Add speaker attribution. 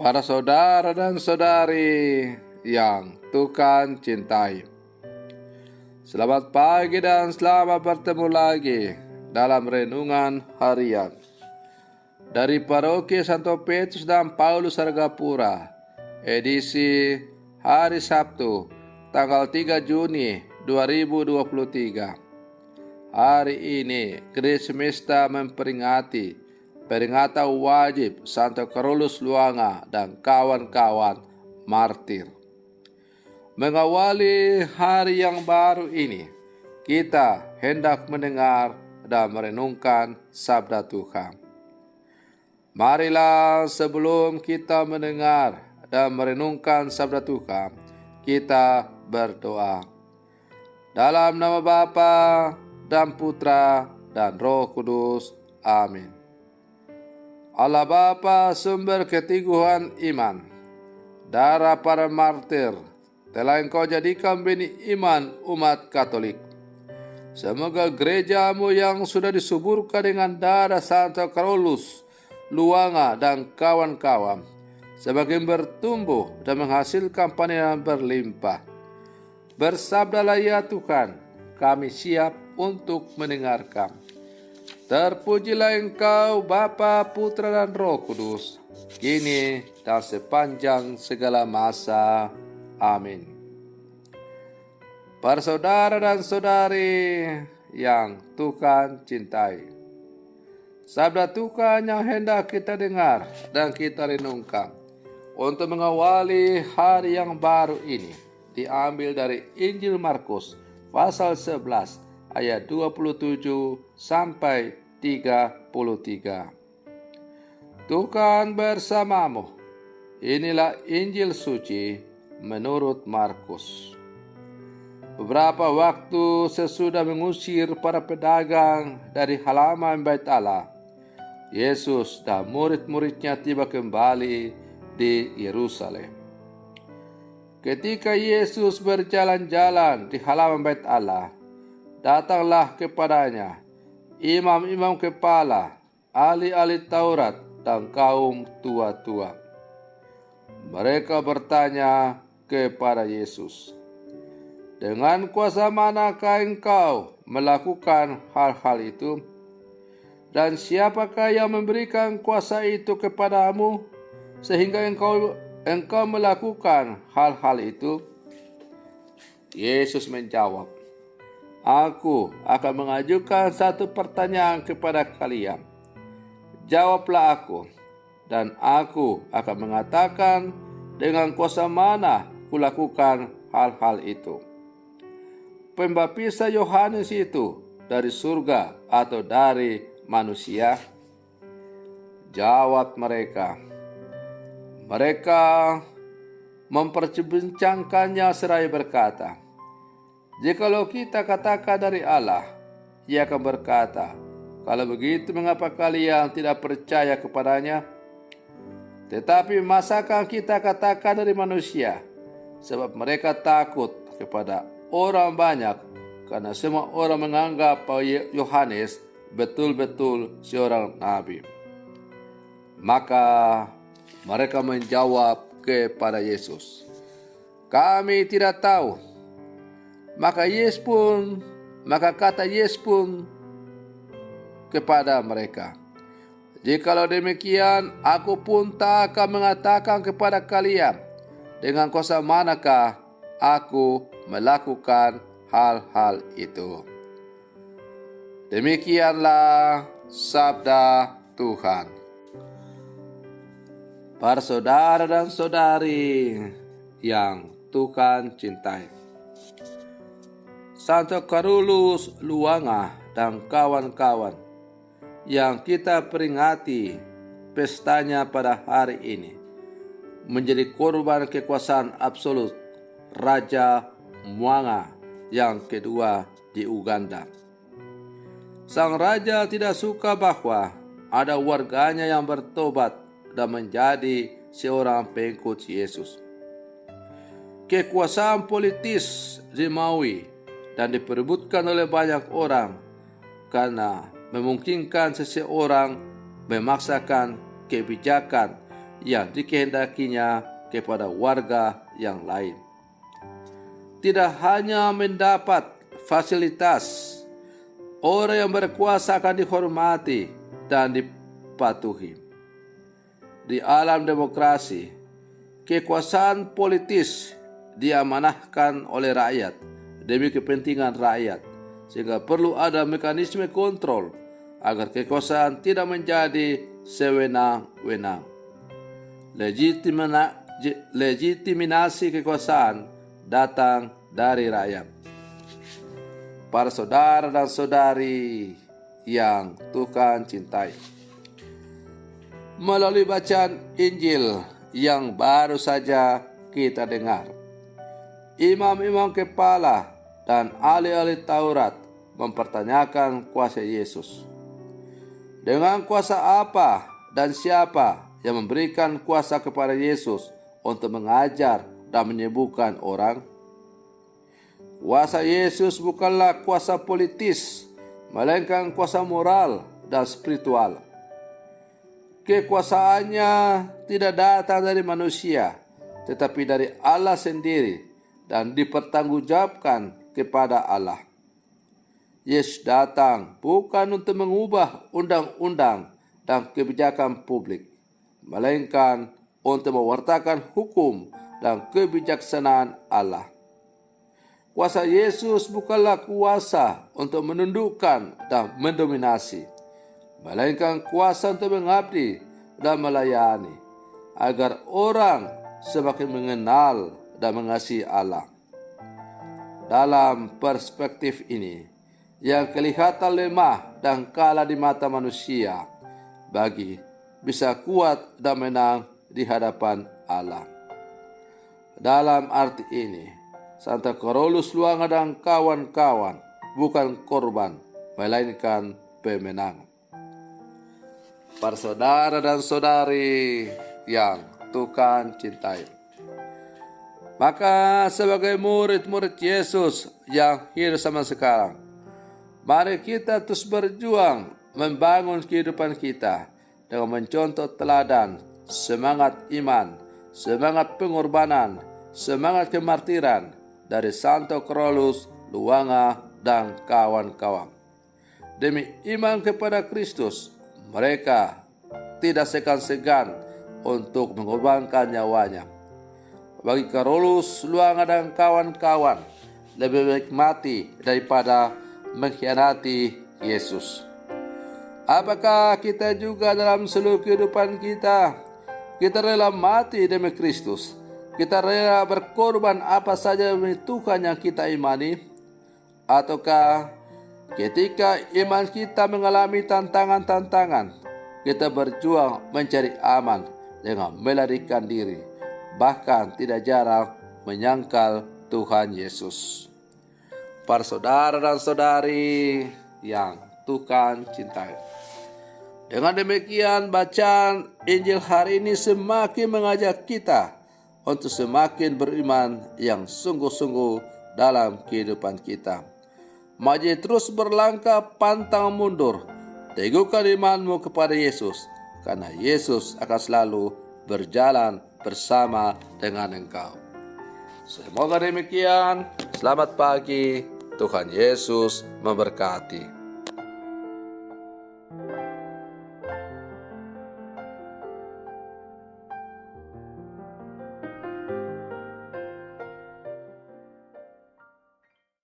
Speaker 1: Para saudara dan saudari yang Tuhan cintai, selamat pagi dan selamat bertemu lagi dalam renungan harian dari Paroki Santo Petrus dan Paulus Argapura, edisi hari Sabtu, tanggal 3 Juni 2023. Hari ini Gereja Semesta memperingati peringatan wajib Santo Carolus Luanga dan kawan-kawan martir. Mengawali hari yang baru ini, kita hendak mendengar dan merenungkan sabda Tuhan. Marilah sebelum kita mendengar dan merenungkan sabda Tuhan, kita berdoa. Dalam nama Bapa dan Putra dan Roh Kudus. Amin. Allah Bapa, sumber keteguhan iman, darah para martir telah Engkau jadikan benih iman umat Katolik. Semoga gerejamu yang sudah disuburkan dengan darah Santo Carolus Luanga dan kawan-kawan semakin bertumbuh dan menghasilkan panen yang berlimpah. Bersabdalah ya Tuhan, kami siap untuk mendengarkan. Terpujilah Engkau Bapa, Putra dan Roh Kudus, kini dan sepanjang segala masa. Amin. Para saudara dan saudari yang Tuhan cintai, sabda Tuhan yang hendak kita dengar dan kita renungkan untuk mengawali hari yang baru ini diambil dari Injil Markus pasal 11 ayat 27 sampai 33. Tuhan bersamamu. Inilah Injil suci menurut Markus. Beberapa waktu sesudah mengusir para pedagang dari halaman Bait Allah, Yesus dan murid-muridnya tiba kembali di Yerusalem. Ketika Yesus berjalan-jalan di halaman Bait Allah, datanglah kepadanya imam-imam kepala, ahli-ahli Taurat, dan kaum tua-tua. Mereka bertanya kepada Yesus, "Dengan kuasa manakah Engkau melakukan hal-hal itu? Dan siapakah yang memberikan kuasa itu kepadamu sehingga engkau melakukan hal-hal itu?" Yesus menjawab, "Aku akan mengajukan satu pertanyaan kepada kalian. Jawablah aku, dan aku akan mengatakan dengan kuasa mana kulakukan hal-hal itu. Pembaptisan Yohanes itu dari surga atau dari manusia?" Jawab mereka. Mereka memperbincangkannya seraya berkata, "Jikalau kita katakan dari Allah," Ia akan berkata, "Kalau begitu mengapa kalian tidak percaya kepadanya? Tetapi masakah kita katakan dari manusia? Sebab mereka takut kepada orang banyak, karena semua orang menganggap bahwa Yohanes betul-betul seorang nabi." Maka mereka menjawab kepada Yesus, "Kami tidak tahu." Maka kata Yesus pun kepada mereka, "Jikalau demikian, aku pun tak akan mengatakan kepada kalian dengan kuasa manakah aku melakukan hal-hal itu." Demikianlah sabda Tuhan. Para saudara dan saudari yang Tuhan cintai, Santo Carolus Luanga dan kawan-kawan yang kita peringati pestanya pada hari ini menjadi korban kekuasaan absolut Raja Mwanga yang kedua di Uganda. Sang raja tidak suka bahwa ada warganya yang bertobat dan menjadi seorang pengikut Yesus. Kekuasaan politis dimaui dan diperebutkan oleh banyak orang karena memungkinkan seseorang memaksakan kebijakan yang dikehendakinya kepada warga yang lain. Tidak hanya mendapat fasilitas, orang yang berkuasa akan dihormati dan dipatuhi. Di alam demokrasi, kekuasaan politis diamanahkan oleh rakyat demi kepentingan rakyat, sehingga perlu ada mekanisme kontrol agar kekuasaan tidak menjadi sewenang-wenang. Legitimasi kekuasaan datang dari rakyat. Para saudara dan saudari yang Tuhan cintai, melalui bacaan Injil yang baru saja kita dengar, imam-imam kepala dan ahli-ahli Taurat mempertanyakan kuasa Yesus. Dengan kuasa apa dan siapa yang memberikan kuasa kepada Yesus untuk mengajar dan menyembuhkan orang? Kuasa Yesus bukanlah kuasa politis, melainkan kuasa moral dan spiritual. Kekuasaannya tidak datang dari manusia, tetapi dari Allah sendiri dan dipertanggungjawabkan kepada Allah. Yesus datang bukan untuk mengubah undang-undang dan kebijakan publik, melainkan untuk mewartakan hukum dan kebijaksanaan Allah. Kuasa Yesus bukanlah kuasa untuk menundukkan dan mendominasi, melainkan kuasa untuk mengabdi dan melayani, agar orang semakin mengenal dan mengasihi Allah. Dalam perspektif ini, yang kelihatan lemah dan kalah di mata manusia, bagi bisa kuat dan menang di hadapan Allah. Dalam arti ini, Santo Carolus Luanga dan kawan-kawan bukan korban, melainkan pemenang. Para saudara dan saudari yang Tuhan cintai, maka sebagai murid-murid Yesus yang hidup sama sekarang, mari kita terus berjuang membangun kehidupan kita dengan mencontoh teladan semangat iman, semangat pengorbanan, semangat kemartiran dari Santo Carolus Luanga dan kawan-kawan. Demi iman kepada Kristus, mereka tidak segan-segan untuk mengorbankan nyawanya. Bagi Carolus Luanga dan kawan-kawan, lebih baik mati daripada mengkhianati Yesus. Apakah kita juga dalam seluruh kehidupan kita rela mati demi Kristus? Kita rela berkorban apa saja demi Tuhan yang kita imani? Ataukah ketika iman kita mengalami tantangan-tantangan, kita berjuang mencari aman dengan melarikan diri, bahkan tidak jarang menyangkal Tuhan Yesus? Para saudara dan saudari yang Tuhan cintai, dengan demikian bacaan Injil hari ini semakin mengajak kita untuk semakin beriman yang sungguh-sungguh dalam kehidupan kita. Maju terus berlangkah pantang mundur, teguhkan imanmu kepada Yesus, karena Yesus akan selalu berjalan bersama dengan engkau. Semoga demikian. Selamat pagi. Tuhan Yesus memberkati.